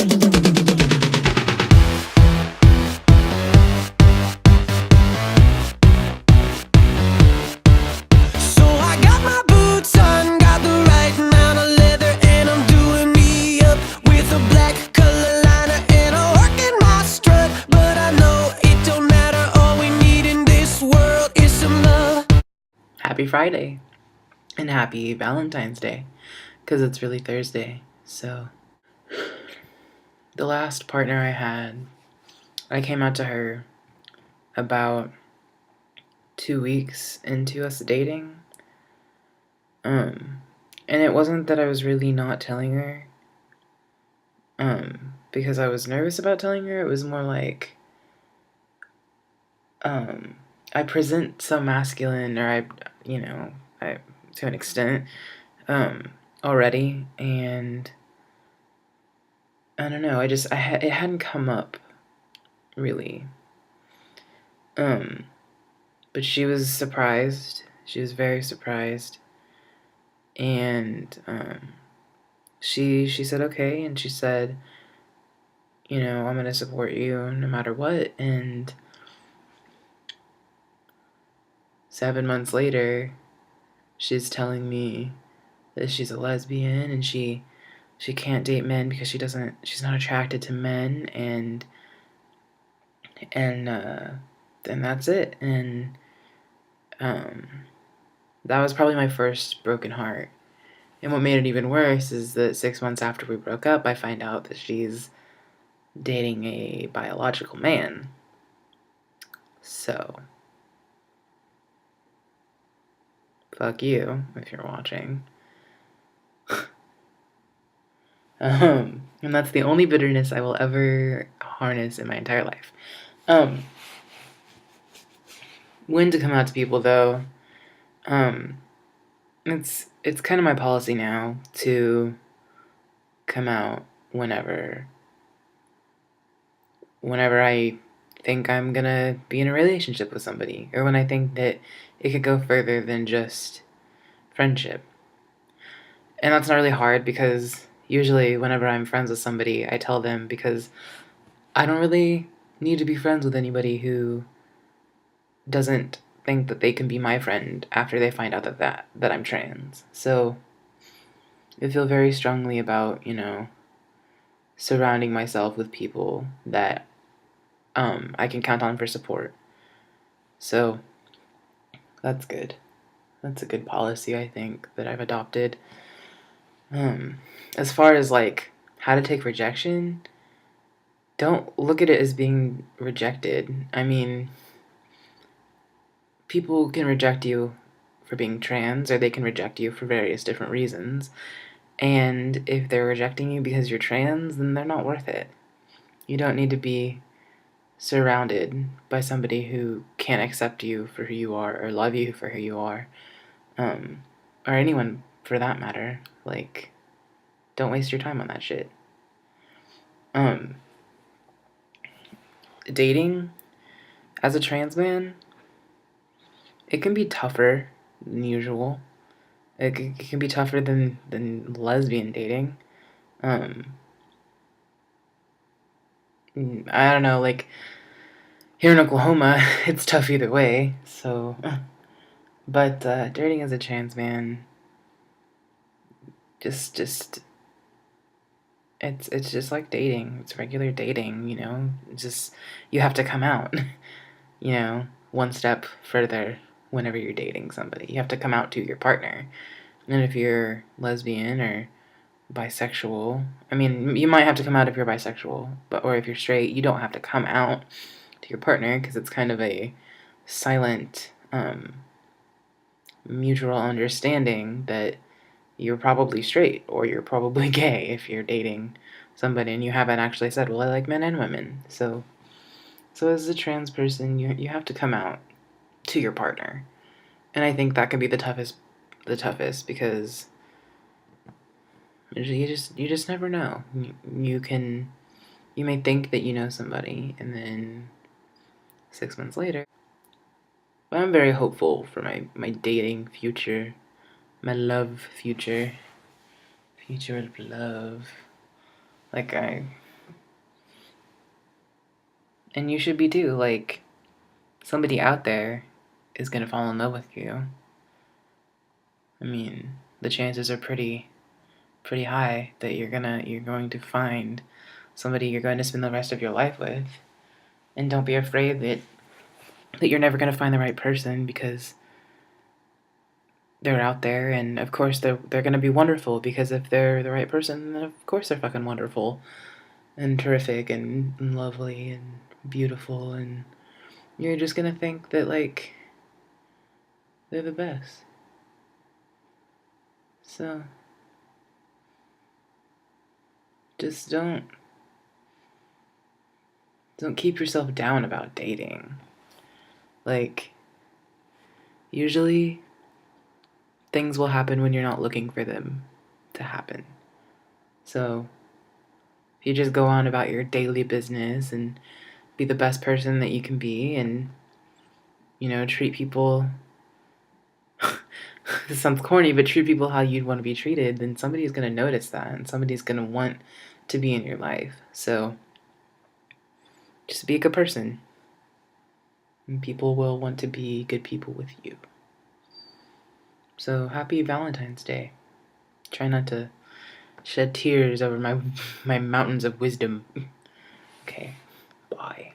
So I got my boots on, got the right amount of leather, and I'm doing me up with a black color liner, and I'm working my strut, but I know it don't matter. All we need in this world is some love. Happy Friday and happy Valentine's Day, because it's really Thursday. So the last partner I had, I came out to her about 2 weeks into us dating. And it wasn't that I was really not telling her, because I was nervous about telling her. It was more like, I present so masculine, or I to an extent, already, and I don't know. It hadn't come up really. But she was surprised. She was very surprised, and she said okay, and she said, I'm gonna support you no matter what. And 7 months later, she's telling me that she's a lesbian and she can't date men because she's not attracted to men, and that's it. And that was probably my first broken heart. And what made it even worse is that 6 months after we broke up, I find out that she's dating a biological man. So, fuck you if you're watching. And that's the only bitterness I will ever harness in my entire life. When to come out to people, though, it's kind of my policy now to come out whenever I think I'm gonna be in a relationship with somebody, or when I think that it could go further than just friendship. And that's not really hard, because usually whenever I'm friends with somebody, I tell them, because I don't really need to be friends with anybody who doesn't think that they can be my friend after they find out that I'm trans. So I feel very strongly about, surrounding myself with people that I can count on for support. So that's good. That's a good policy, I think, that I've adopted. As far as like how to take rejection, don't look at it as being rejected. I mean, people can reject you for being trans, or they can reject you for various different reasons. And if they're rejecting you because you're trans, then they're not worth it. You don't need to be surrounded by somebody who can't accept you for who you are, or love you for who you are, or anyone for that matter. Like, don't waste your time on that shit. Dating as a trans man, it can be tougher than usual. It can be tougher than lesbian dating. I don't know, like, here in Oklahoma, it's tough either way, so... But dating as a trans man, just it's just like dating. It's regular dating, Just, you have to come out, one step further whenever you're dating somebody. You have to come out to your partner. And if you're lesbian or bisexual, I mean, you might have to come out if you're bisexual, or if you're straight, you don't have to come out to your partner, because it's kind of a silent, mutual understanding that you're probably straight or you're probably gay if you're dating somebody and you haven't actually said, well, I like men and women. So as a trans person, you have to come out to your partner. And I think that can be the toughest, because you just never know. You may think that you know somebody, and then 6 months later. But I'm very hopeful for my dating future, my love future of love. Like, And you should be too. Like, somebody out there is gonna fall in love with you. I mean, the chances are pretty high that you're going to find somebody you're going to spend the rest of your life with. And don't be afraid that you're never gonna find the right person, because they're out there, and of course they're gonna be wonderful, because if they're the right person, then of course they're fucking wonderful and terrific and lovely and beautiful, and you're just gonna think that, like, they're the best. So just don't keep yourself down about dating. Like, usually things will happen when you're not looking for them to happen. So if you just go on about your daily business and be the best person that you can be, and treat people this sounds corny, but treat people how you'd want to be treated, then somebody's going to notice that, and somebody's going to want to be in your life. So just be a good person, and people will want to be good people with you. So happy Valentine's Day. Try not to shed tears over my mountains of wisdom. Okay, bye.